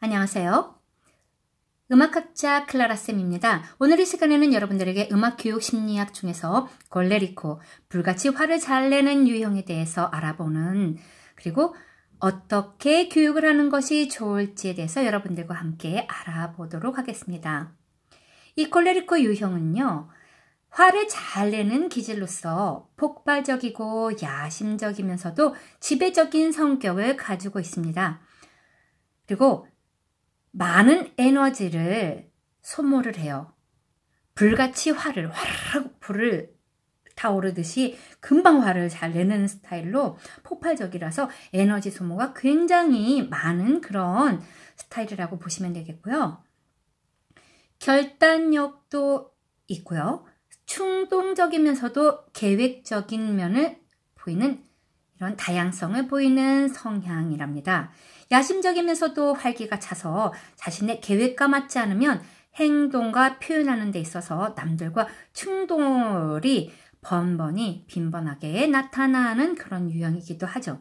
안녕하세요. 음악학자 클라라쌤입니다. 오늘 이 시간에는 여러분들에게 음악교육 심리학 중에서 콜레리코, 불같이 화를 잘 내는 유형에 대해서 알아보는, 그리고 어떻게 교육을 하는 것이 좋을지에 대해서 여러분들과 함께 알아보도록 하겠습니다. 이 콜레리코 유형은요, 화를 잘 내는 기질로서 폭발적이고 야심적이면서도 지배적인 성격을 가지고 있습니다. 그리고 많은 에너지를 소모를 해요. 불같이 화를 화르르 불을 타오르듯이 금방 화를 잘 내는 스타일로 폭발적이라서 에너지 소모가 굉장히 많은 그런 스타일이라고 보시면 되겠고요. 결단력도 있고요. 충동적이면서도 계획적인 면을 보이는 이런 다양성을 보이는 성향이랍니다. 야심적이면서도 활기가 차서 자신의 계획과 맞지 않으면 행동과 표현하는 데 있어서 남들과 충돌이 번번이 빈번하게 나타나는 그런 유형이기도 하죠.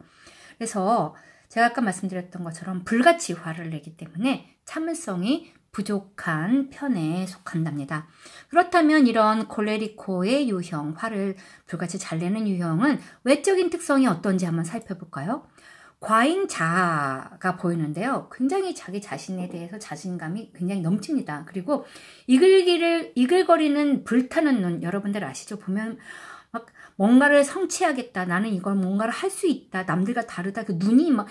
그래서 제가 아까 말씀드렸던 것처럼 불같이 화를 내기 때문에 참을성이 부족한 편에 속한답니다. 그렇다면 이런 콜레리코의 유형, 화를 불같이 잘 내는 유형은 외적인 특성이 어떤지 한번 살펴볼까요? 과잉 자아가 보이는데요. 굉장히 자기 자신에 대해서 자신감이 굉장히 넘칩니다. 그리고 이글거리는 불타는 눈, 여러분들 아시죠? 보면 막 뭔가를 성취하겠다. 나는 이걸 뭔가를 할 수 있다. 남들과 다르다. 그 눈이 막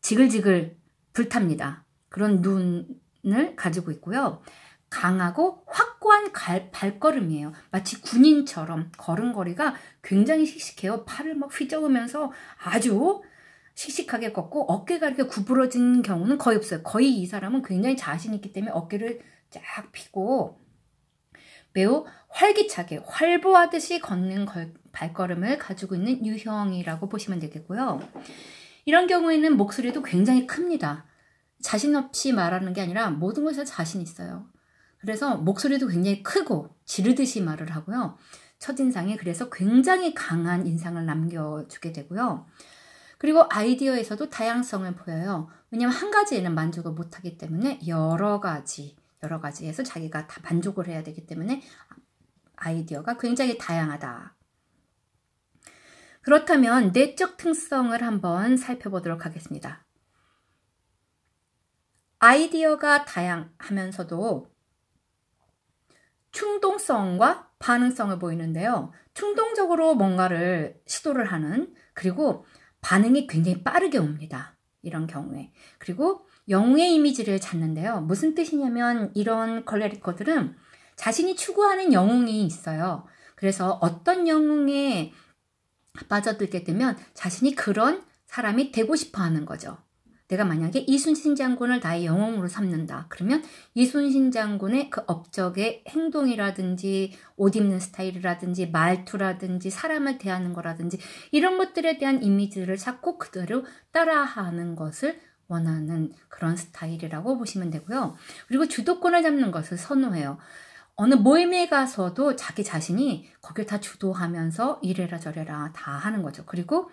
지글지글 불탑니다. 그런 눈을 가지고 있고요. 강하고 확고한 발걸음이에요. 마치 군인처럼 걸음걸이가 굉장히 씩씩해요. 팔을 막 휘저으면서 아주 씩씩하게 걷고 어깨가 이렇게 구부러진 경우는 거의 없어요. 거의 이 사람은 굉장히 자신 있기 때문에 어깨를 쫙 펴고 매우 활기차게 활보하듯이 걷는 발걸음을 가지고 있는 유형이라고 보시면 되겠고요. 이런 경우에는 목소리도 굉장히 큽니다. 자신 없이 말하는 게 아니라 모든 것에 자신 있어요. 그래서 목소리도 굉장히 크고 지르듯이 말을 하고요. 첫인상에 그래서 굉장히 강한 인상을 남겨주게 되고요. 그리고 아이디어에서도 다양성을 보여요. 왜냐하면 한 가지에는 만족을 못하기 때문에 여러 가지에서 자기가 다 만족을 해야 되기 때문에 아이디어가 굉장히 다양하다. 그렇다면 내적 특성을 한번 살펴보도록 하겠습니다. 아이디어가 다양하면서도 충동성과 반응성을 보이는데요. 충동적으로 뭔가를 시도를 하는, 그리고 반응이 굉장히 빠르게 옵니다. 이런 경우에. 그리고 영웅의 이미지를 찾는데요. 무슨 뜻이냐면 이런 콜레리코들은 자신이 추구하는 영웅이 있어요. 그래서 어떤 영웅에 빠져들게 되면 자신이 그런 사람이 되고 싶어 하는 거죠. 내가 만약에 이순신 장군을 나의 영웅으로 삼는다. 그러면 이순신 장군의 그 업적의 행동이라든지 옷 입는 스타일이라든지 말투라든지 사람을 대하는 거라든지 이런 것들에 대한 이미지를 찾고 그대로 따라하는 것을 원하는 그런 스타일이라고 보시면 되고요. 그리고 주도권을 잡는 것을 선호해요. 어느 모임에 가서도 자기 자신이 거길 다 주도하면서 이래라 저래라 다 하는 거죠. 그리고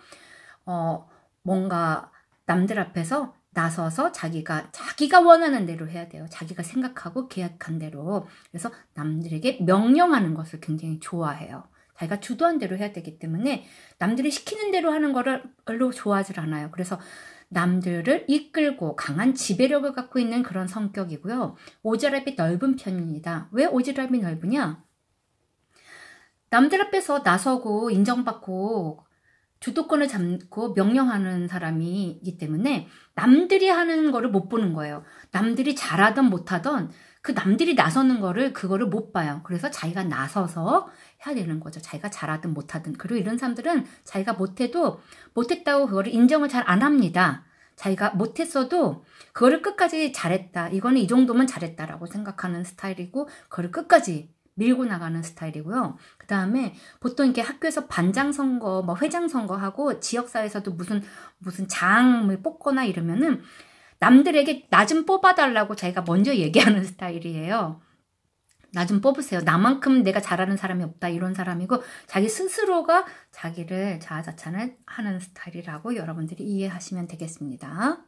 뭔가 남들 앞에서 나서서 자기가 원하는 대로 해야 돼요. 자기가 생각하고 계획한 대로. 그래서 남들에게 명령하는 것을 굉장히 좋아해요. 자기가 주도한 대로 해야 되기 때문에 남들이 시키는 대로 하는 거를 별로 좋아하지 않아요. 그래서 남들을 이끌고 강한 지배력을 갖고 있는 그런 성격이고요. 오지랖이 넓은 편입니다. 왜 오지랖이 넓으냐? 남들 앞에서 나서고 인정받고 주도권을 잡고 명령하는 사람이기 때문에 남들이 하는 거를 못 보는 거예요. 남들이 잘하든 못하든 그 남들이 나서는 그거를 못 봐요. 그래서 자기가 나서서 해야 되는 거죠. 자기가 잘하든 못하든. 그리고 이런 사람들은 자기가 못했다고 그거를 인정을 잘 안 합니다. 자기가 못했어도 그거를 끝까지 잘했다. 이거는 이 정도면 잘했다라고 생각하는 스타일이고 그거를 끝까지 밀고 나가는 스타일이고요. 그 다음에 보통 이렇게 학교에서 반장 선거, 회장 선거하고 지역사회에서도 무슨 장을 뽑거나 이러면은 남들에게 나 좀 뽑아달라고 자기가 먼저 얘기하는 스타일이에요. 나 좀 뽑으세요. 나만큼 내가 잘하는 사람이 없다. 이런 사람이고 자기 스스로가 자기를 자아자찬을 하는 스타일이라고 여러분들이 이해하시면 되겠습니다.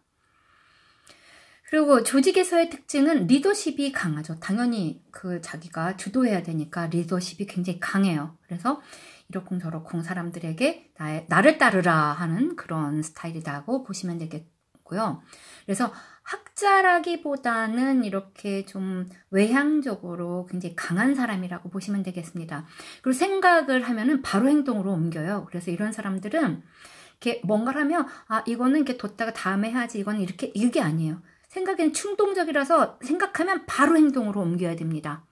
그리고 조직에서의 특징은 리더십이 강하죠. 당연히 자기가 주도해야 되니까 리더십이 굉장히 강해요. 그래서 이러쿵저러쿵 사람들에게 나를 따르라 하는 그런 스타일이라고 보시면 되겠고요. 그래서 학자라기보다는 이렇게 좀 외향적으로 굉장히 강한 사람이라고 보시면 되겠습니다. 그리고 생각을 하면은 바로 행동으로 옮겨요. 그래서 이런 사람들은 이렇게 뭔가를 하면 이거는 이렇게 뒀다가 다음에 해야지, 이거는 이게 아니에요. 생각에는 충동적이라서 생각하면 바로 행동으로 옮겨야 됩니다.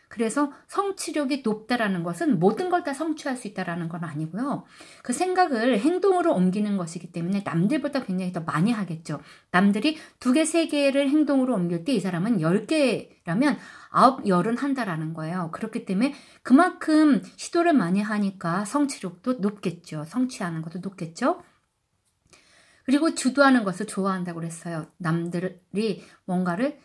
그래서 성취력이 높다라는 것은 모든 걸 다 성취할 수 있다라는 건 아니고요. 그 생각을 행동으로 옮기는 것이기 때문에 남들보다 굉장히 더 많이 하겠죠. 남들이 2개, 3개를 행동으로 옮길 때 이 사람은 10개라면 9, 10은 한다라는 거예요. 그렇기 때문에 그만큼 시도를 많이 하니까 성취력도 높겠죠. 성취하는 것도 높겠죠. 그리고 주도하는 것을 좋아한다고 그랬어요. 남들이 뭔가를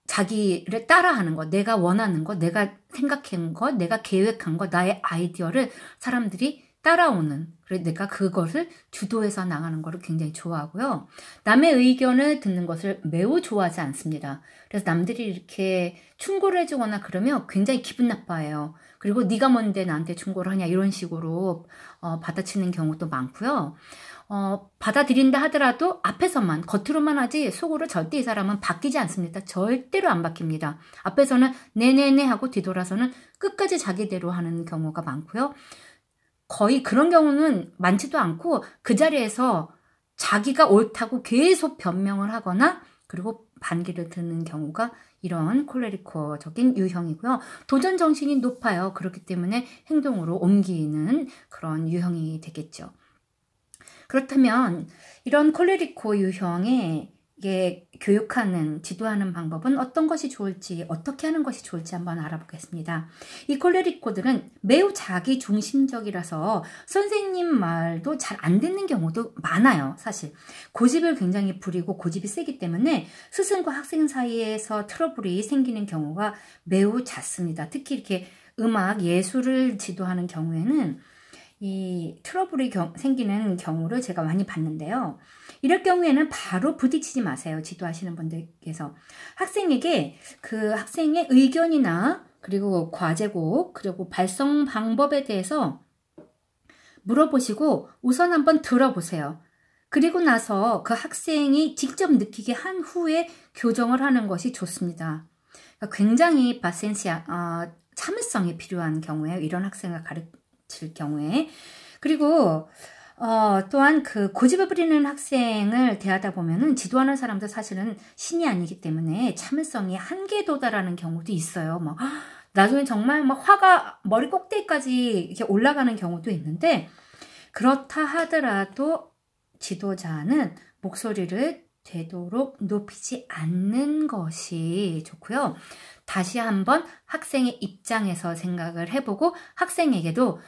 자기를 따라하는 것, 내가 원하는 것, 내가 생각한 것, 내가 계획한 것, 나의 아이디어를 사람들이 따라오는, 그래서 내가 그것을 주도해서 나가는 것을 굉장히 좋아하고요. 남의 의견을 듣는 것을 매우 좋아하지 않습니다. 그래서 남들이 이렇게 충고를 해주거나 그러면 굉장히 기분 나빠해요. 그리고 네가 뭔데 나한테 충고를 하냐 이런 식으로 받아치는 경우도 많고요. 받아들인다 하더라도 앞에서만, 겉으로만 하지 속으로 절대 이 사람은 바뀌지 않습니다. 절대로 안 바뀝니다. 앞에서는 네네네 하고 뒤돌아서는 끝까지 자기대로 하는 경우가 많고요. 거의 그런 경우는 많지도 않고 그 자리에서 자기가 옳다고 계속 변명을 하거나 그리고 반기를 드는 경우가 이런 콜레리코적인 유형이고요. 도전 정신이 높아요. 그렇기 때문에 행동으로 옮기는 그런 유형이 되겠죠. 그렇다면 이런 콜레리코 유형에 교육하는, 지도하는 방법은 어떤 것이 좋을지, 어떻게 하는 것이 좋을지 한번 알아보겠습니다. 이 콜레리코들은 매우 자기 중심적이라서 선생님 말도 잘 안 듣는 경우도 많아요. 사실 고집을 굉장히 부리고 고집이 세기 때문에 스승과 학생 사이에서 트러블이 생기는 경우가 매우 잦습니다. 특히 이렇게 음악, 예술을 지도하는 경우에는 이 트러블이 생기는 경우를 제가 많이 봤는데요. 이럴 경우에는 바로 부딪히지 마세요. 지도하시는 분들께서. 학생에게 그 학생의 의견이나 그리고 과제곡, 그리고 발성 방법에 대해서 물어보시고 우선 한번 들어보세요. 그리고 나서 그 학생이 직접 느끼게 한 후에 교정을 하는 것이 좋습니다. 그러니까 굉장히 참을성이 필요한 경우에 이런 학생을 가르칠 경우에. 그리고 또한 그 고집을 부리는 학생을 대하다 보면은 지도하는 사람도 사실은 신이 아니기 때문에 참을성이 한계에 도달하는 경우도 있어요. 나중에 정말 화가 머리 꼭대기까지 이렇게 올라가는 경우도 있는데, 그렇다 하더라도 지도자는 목소리를 되도록 높이지 않는 것이 좋고요. 다시 한번 학생의 입장에서 생각을 해보고 학생에게도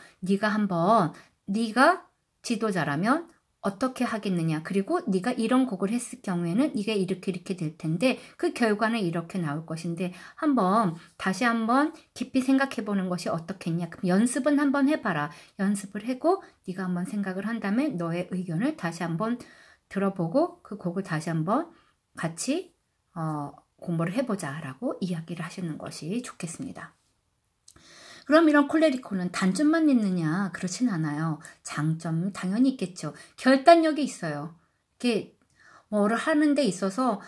네가 지도자라면 어떻게 하겠느냐, 그리고 네가 이런 곡을 했을 경우에는 이게 이렇게 될 텐데 그 결과는 이렇게 나올 것인데 다시 한번 깊이 생각해 보는 것이 어떻겠냐. 그럼 연습은 한번 해봐라. 연습을 하고 네가 한번 생각을 한 다음에 너의 의견을 다시 한번 들어보고 그 곡을 다시 한번 같이 공부를 해보자 라고 이야기를 하시는 것이 좋겠습니다. 그럼 이런 콜레리코는 단점만 있느냐? 그렇진 않아요. 장점 당연히 있겠죠. 결단력이 있어요. 이렇게 뭐를 하는 데 있어서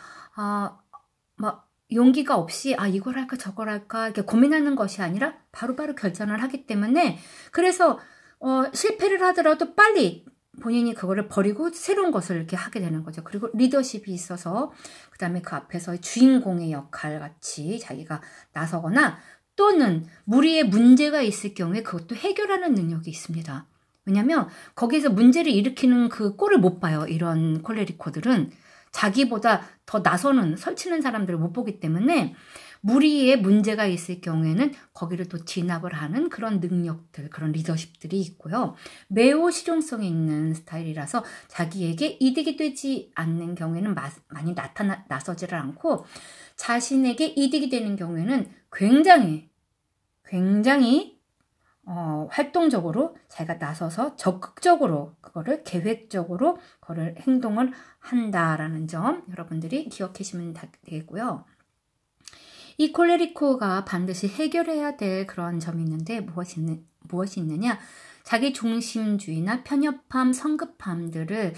용기가 없이 이걸 할까 저걸 할까 이렇게 고민하는 것이 아니라 바로바로 결정을 하기 때문에, 그래서 실패를 하더라도 빨리 본인이 그거를 버리고 새로운 것을 이렇게 하게 되는 거죠. 그리고 리더십이 있어서 그 다음에 그 앞에서 주인공의 역할 같이 자기가 나서거나, 또는 무리에 문제가 있을 경우에 그것도 해결하는 능력이 있습니다. 왜냐하면 거기에서 문제를 일으키는 그 꼴을 못 봐요. 이런 콜레리코들은 자기보다 더 나서는, 설치는 사람들을 못 보기 때문에 무리에 문제가 있을 경우에는 거기를 또 진압을 하는 그런 능력들, 그런 리더십들이 있고요. 매우 실용성이 있는 스타일이라서 자기에게 이득이 되지 않는 경우에는 많이 나서지를 않고, 자신에게 이득이 되는 경우에는 굉장히 활동적으로 자기가 나서서 적극적으로 그거를 계획적으로 그거를 행동을 한다라는 점 여러분들이 기억하시면 되겠고요. 이 콜레리코가 반드시 해결해야 될 그런 점이 있는데 무엇이 있느냐? 자기 중심주의나 편협함, 성급함들을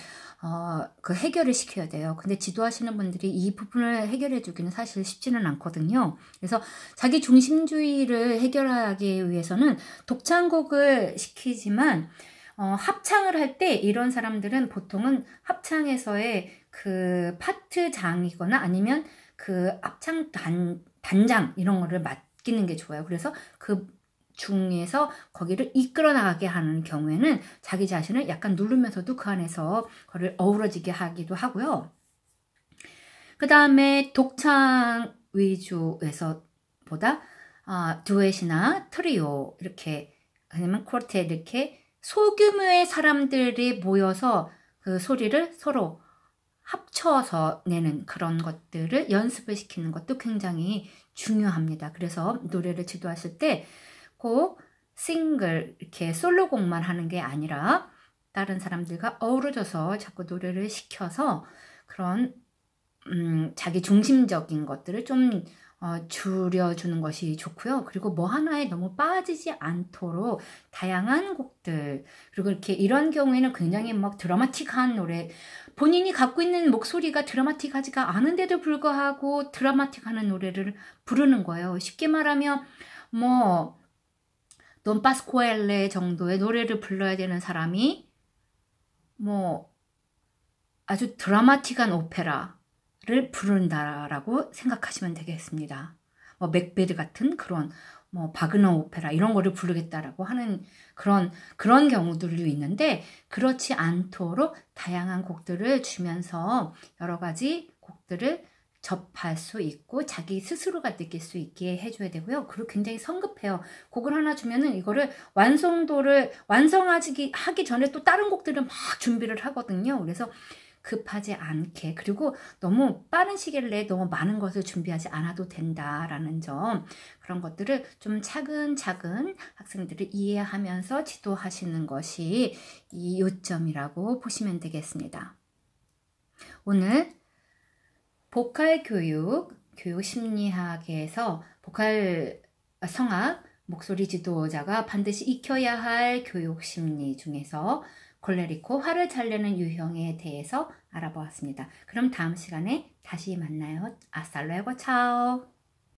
그 해결을 시켜야 돼요. 근데 지도하시는 분들이 이 부분을 해결해 주기는 사실 쉽지는 않거든요. 그래서 자기 중심주의를 해결하기 위해서는 독창곡을 시키지만 합창을 할 때 이런 사람들은 보통은 합창에서의 그 파트장이거나 아니면 그 합창 단장 이런 거를 맡기는 게 좋아요. 그래서 그 중에서 거기를 이끌어 나가게 하는 경우에는 자기 자신을 약간 누르면서도 그 안에서 그거를 어우러지게 하기도 하고요. 그 다음에 독창 위주에서 보다 듀엣이나 트리오 이렇게 아니면 쿼르텟 이렇게 소규모의 사람들이 모여서 그 소리를 서로 합쳐서 내는 그런 것들을 연습을 시키는 것도 굉장히 중요합니다. 그래서 노래를 지도하실 때 꼭 싱글 이렇게 솔로곡만 하는 게 아니라 다른 사람들과 어우러져서 자꾸 노래를 시켜서 그런 자기 중심적인 것들을 좀 줄여주는 것이 좋고요. 그리고 뭐 하나에 너무 빠지지 않도록 다양한 곡들 그리고 이렇게 이런 경우에는 굉장히 막 드라마틱한 노래 본인이 갖고 있는 목소리가 드라마틱하지가 않은데도 불구하고 드라마틱하는 노래를 부르는 거예요. 쉽게 말하면 뭐 돈 파스코엘레 정도의 노래를 불러야 되는 사람이 뭐 아주 드라마틱한 오페라를 부른다라고 생각하시면 되겠습니다. 뭐 맥베드 같은 그런 뭐 바그너 오페라 이런 거를 부르겠다라고 하는 그런 경우들도 있는데 그렇지 않도록 다양한 곡들을 주면서 여러 가지 곡들을 접할 수 있고 자기 스스로가 느낄 수 있게 해줘야 되고요. 그리고 굉장히 성급해요. 곡을 하나 주면은 이거를 완성하기 전에 또 다른 곡들을 막 준비를 하거든요. 그래서 급하지 않게 그리고 너무 빠른 시일 내에 너무 많은 것을 준비하지 않아도 된다라는 점 그런 것들을 좀 차근차근 학생들을 이해하면서 지도하시는 것이 이 요점이라고 보시면 되겠습니다. 오늘 보컬 교육 심리학에서 보컬 성악 목소리 지도자가 반드시 익혀야 할 교육 심리 중에서 콜레리코 화를 잘 내는 유형에 대해서 알아보았습니다. 그럼 다음 시간에 다시 만나요. 아스타 루에고 차오.